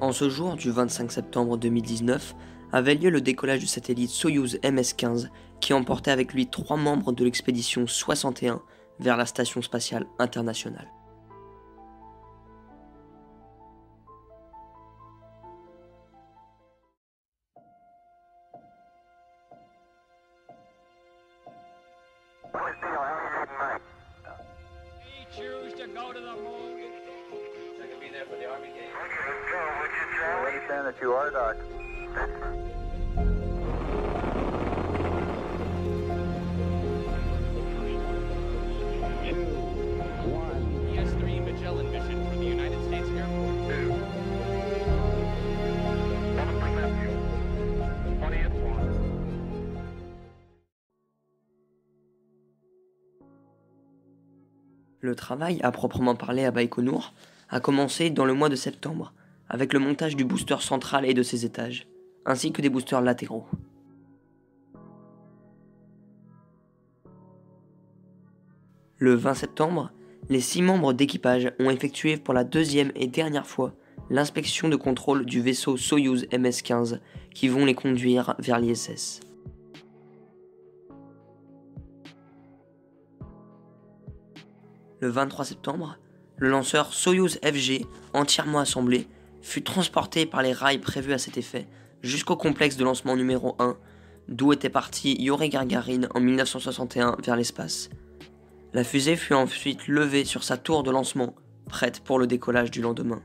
En ce jour du 25 septembre 2019 avait lieu le décollage du satellite Soyouz MS-15 qui emportait avec lui 3 membres de l'expédition 61 vers la Station spatiale internationale. Le travail à proprement parler à Baïkonour a commencé dans le mois de septembre, avec le montage du booster central et de ses étages, ainsi que des boosters latéraux. Le 20 septembre, les 6 membres d'équipage ont effectué pour la deuxième et dernière fois l'inspection de contrôle du vaisseau Soyouz MS-15 qui vont les conduire vers l'ISS. Le 23 septembre, le lanceur Soyouz FG, entièrement assemblé, fut transporté par les rails prévus à cet effet jusqu'au complexe de lancement numéro 1, d'où était parti Yuri Gagarin en 1961 vers l'espace. La fusée fut ensuite levée sur sa tour de lancement, prête pour le décollage du lendemain.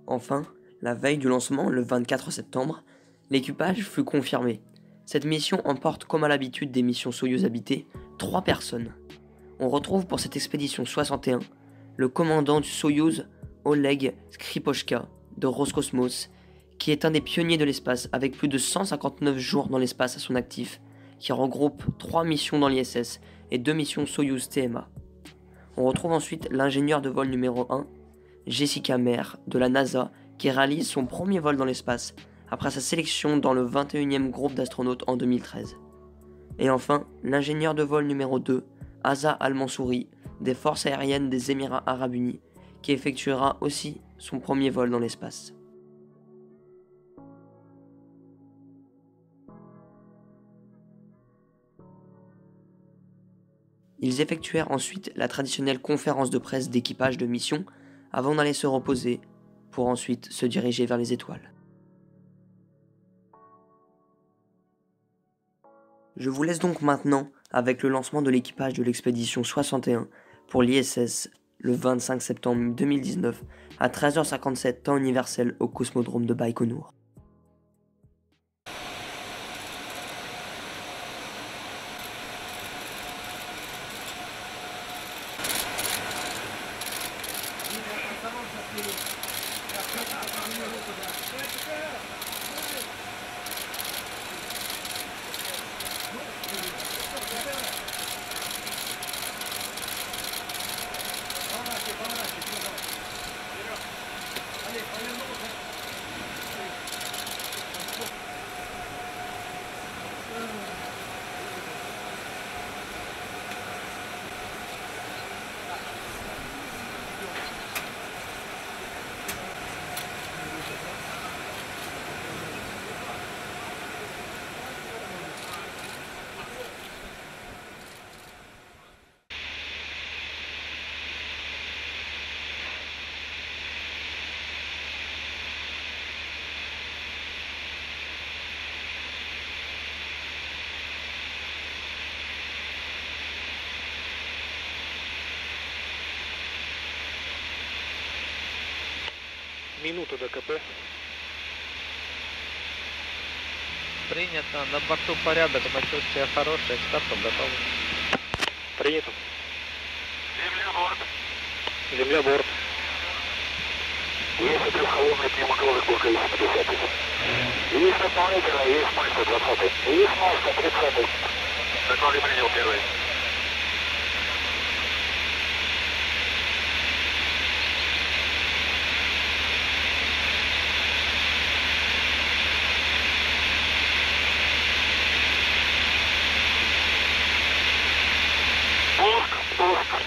Enfin, la veille du lancement, le 24 septembre, l'équipage fut confirmé. Cette mission emporte, comme à l'habitude des missions Soyouz habitées, 3 personnes. On retrouve pour cette expédition 61 le commandant du Soyouz, Oleg Skripochka, de Roscosmos, qui est un des pionniers de l'espace avec plus de 159 jours dans l'espace à son actif, qui regroupe 3 missions dans l'ISS et 2 missions Soyouz TMA. On retrouve ensuite l'ingénieur de vol numéro 1, Jessica Meir, de la NASA, qui réalise son premier vol dans l'espace, après sa sélection dans le 21e groupe d'astronautes en 2013. Et enfin, l'ingénieur de vol numéro 2, Asa Al-Mansouri, des forces aériennes des Émirats Arabes Unis, qui effectuera aussi son premier vol dans l'espace. Ils effectuèrent ensuite la traditionnelle conférence de presse d'équipage de mission avant d'aller se reposer, pour ensuite se diriger vers les étoiles. Je vous laisse donc maintenant avec le lancement de l'équipage de l'expédition 61 pour l'ISS le 25 septembre 2019 à 13h57 temps universel au cosmodrome de Baïkonour. Минута до КП. Принято. На борту порядок, самочувствие хорошее, к старту готовы. Принято. Земля борт. Земля борт. Есть треххолодный пневмокровых блока ИС-50. Есть дополнительно, есть мальчик 20. Есть мальчик 30. Который принял первый.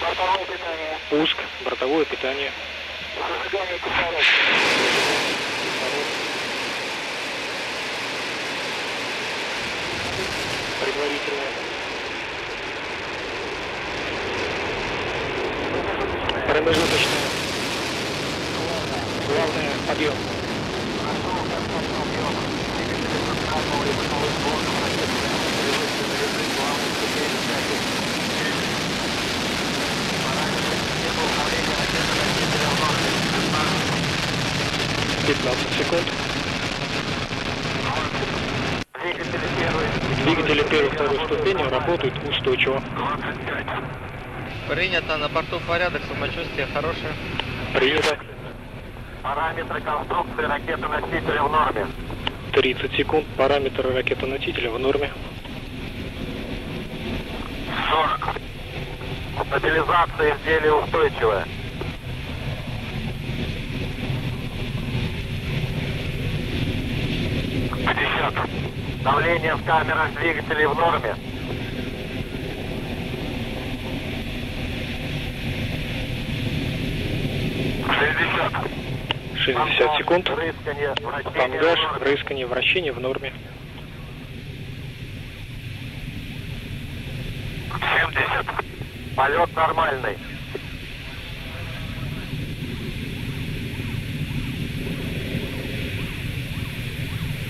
Бортовое питание. Пуск. Бортовое питание. Зажигание кислорода. Предварительное. Промежуточное. Главное, подъем. — 15 секунд. Двигатели первой и второй ступени работают устойчиво. Принято. На борту порядок, самочувствие хорошее. Принято. Параметры конструкции ракеты-носителя в норме. 30 секунд. Параметры ракеты-носителя в норме. 40. Стабилизация изделия устойчивая. 50. Давление в камерах двигателей в норме. 60 секунд. Рысканье, вращение Тангаж, в норме. рысканье, вращение в норме. 70. Полет нормальный.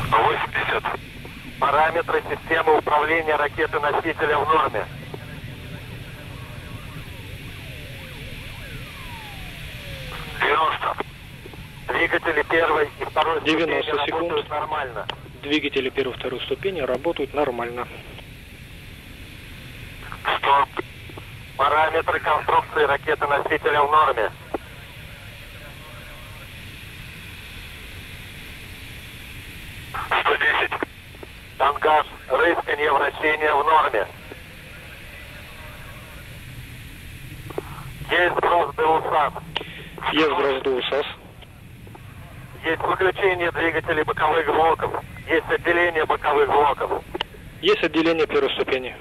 80. Параметры системы управления ракеты-носителя в норме. 90. Двигатели первой и второй 90 ступени секунд. работают нормально. Двигатели первой и второй ступени работают нормально. 100. Параметры конструкции ракеты-носителя в норме. 110. Тангаж, рысканье, вращение в норме. Есть сброс ДУСАС. Есть сброс ДУСАС. Есть выключение двигателей боковых блоков. Есть отделение боковых блоков. Есть отделение первой ступени.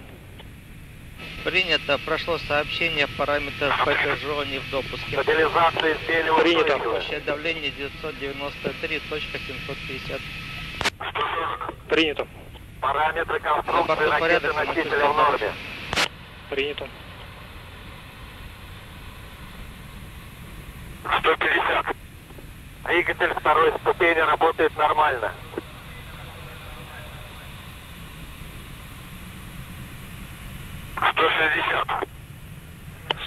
Принято. Прошло сообщение в параметрах ПТЖО не в допуске. Стабилизация изделия Принято. устойчивая. Общее давление 993.750. 140. Принято. Параметры На конструкции борту порядок, ракеты-носителя в норме. Принято. 150. Двигатель второй ступени работает нормально. 160.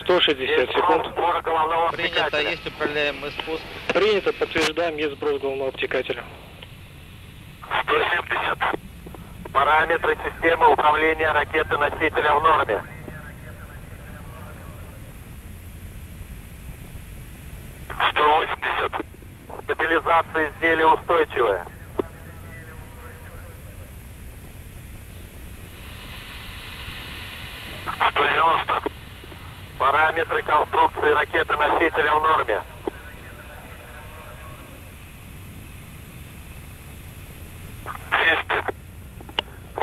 160 секунд. Сбор головного Принято. обтекателя. Есть управляемый спуск. Принято. Подтверждаем. Есть сброс головного обтекателя. 170. Параметры системы управления ракеты-носителя в норме. 180. Стабилизация изделия устойчивая. 190. Параметры конструкции ракеты-носителя в норме.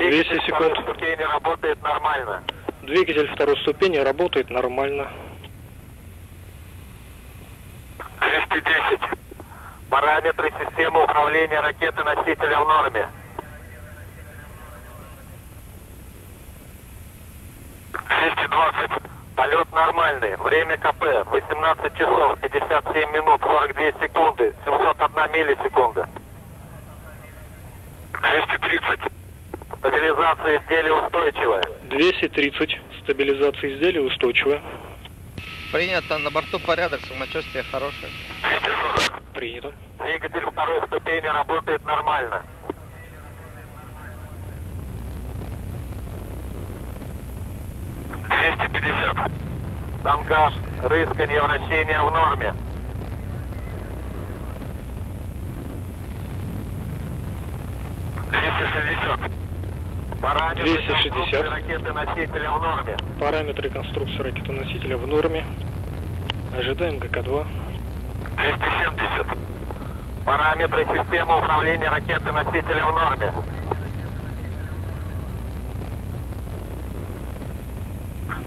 200 секунд. Ступени работает нормально. Двигатель второй ступени работает нормально. 210. Параметры системы управления ракеты-носителя в норме. 220. Полет нормальный. Время КП 18 часов 57 минут 42 секунды 701 миллисекунда. 230. Стабилизация изделия устойчивая. 230. Стабилизация изделия устойчивая. Принято. На борту порядок, самочувствие хорошее. 240. Принято. Двигатель второй ступени работает нормально. «250. Тангаж, рысканье, вращение в норме. Параметры 260. ракеты-носителя в норме. Параметры конструкции ракетоносителя в норме. Ожидаем ГК-2. 270. Параметры системы управления ракеты-носителя в норме.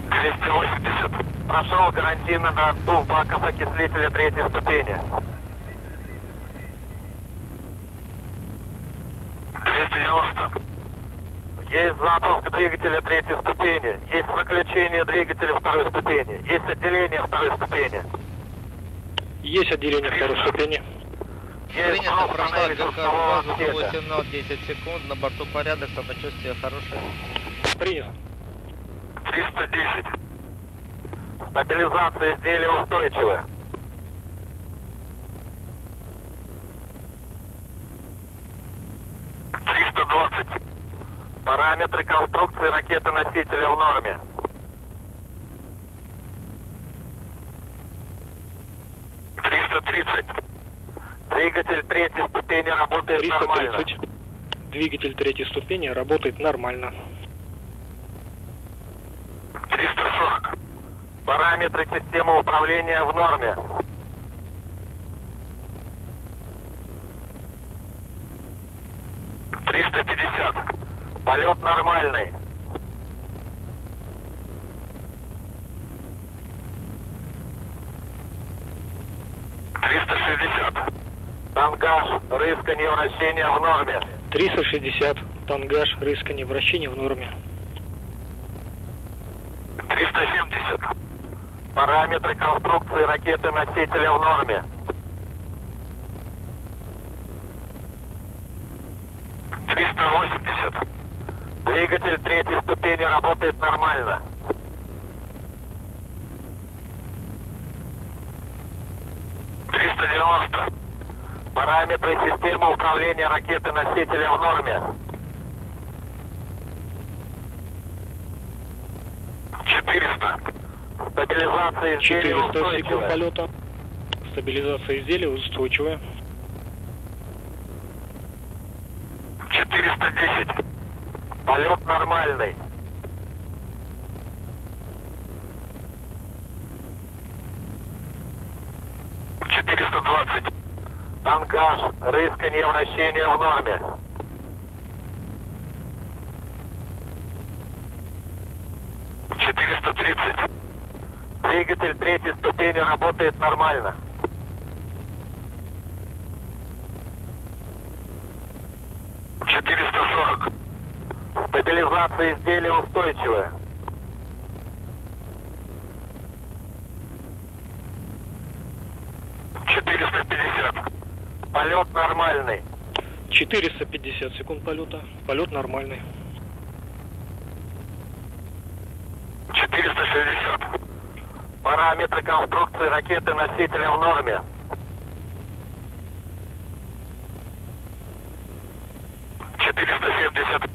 280. Прошел гарантийно на отдув баков окислителя третьей ступени. 290. Есть запуск двигателя третьей ступени. Есть выключение двигателя второй ступени. Есть отделение второй ступени. Есть отделение второй ступени. Есть Принято, сброс прошла панели ГК-2, звукового звуковой отсека. сигнал 10 секунд, на борту порядок, самочувствие хорошее. Принято. 310. Стабилизация изделия устойчивая. 320. Параметры конструкции ракеты-носителя в норме. 330. Двигатель третьей ступени работает нормально. 330. Двигатель третьей ступени работает нормально. 340. Параметры системы управления в норме. 350. Полет нормальный. 360. Тангаж, рысканье, вращение в норме. 360. Тангаж, рысканье, вращение в норме. 370. Параметры конструкции ракеты-носителя в норме. 380. Двигатель третьей ступени работает нормально. 390. Параметры системы управления ракеты-носителя в норме. 400. Стабилизация изделия 400 секунд устойчивая. полета. Стабилизация изделия устойчивая. 410. Полет нормальный. 420. Тангаж, рысканье, вращение в норме. 430. Двигатель третьей ступени работает нормально. 440. Стабилизация изделия устойчивая. 450. Полет нормальный. 450 секунд полета. Полет нормальный. 460. Параметры конструкции ракеты-носителя в норме. 470.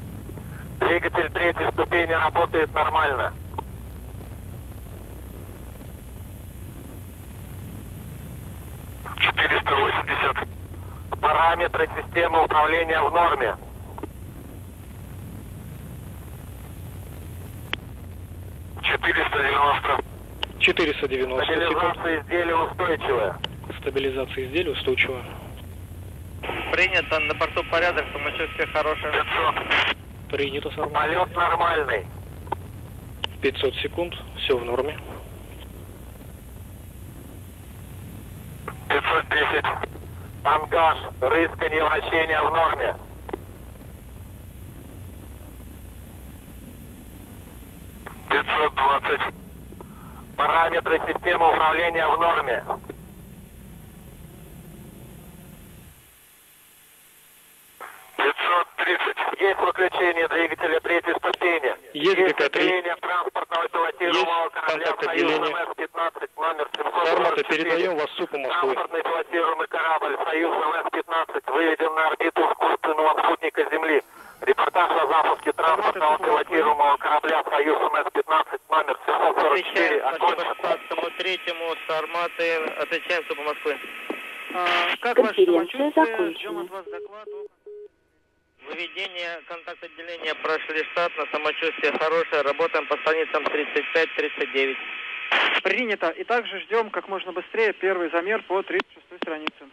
Двигатель третьей ступени работает нормально. 480. Параметры системы управления в норме. 490. 490 секунд. Стабилизация изделия устойчивая. Стабилизация изделия устойчивая. Принято, на борту порядок, самочувствие хорошее. 500. Принято, сорвано. Полет нормальный. 500 секунд. Все в норме. 510. Тангаж, рысканье, вращение в норме. 520. Параметры системы управления в норме. 521. 630. Есть выключение двигателя третьей ступени. Есть ГК-3. Отделение транспортного пилотируемого Есть корабля контакт «Союз отделения. МС-15», номер Сармата, 744. передаем вас СУПу Москвы. Транспортный пилотируемый корабль «Союз МС-15» выведен на орбиту искусственного спутника Земли. Репортаж о запуске транспортного пилотируемого корабля «Союз МС-15», номер 744. Спасибо штатскому третьему с Арматы. Отвечаем СУПу Москвы. Как ваше самочувствие? Ждем от вас доклад. Выведение, контакт отделения прошли штатно, самочувствие хорошее, работаем по страницам 35-39. Принято. И также ждем как можно быстрее первый замер по 36 странице.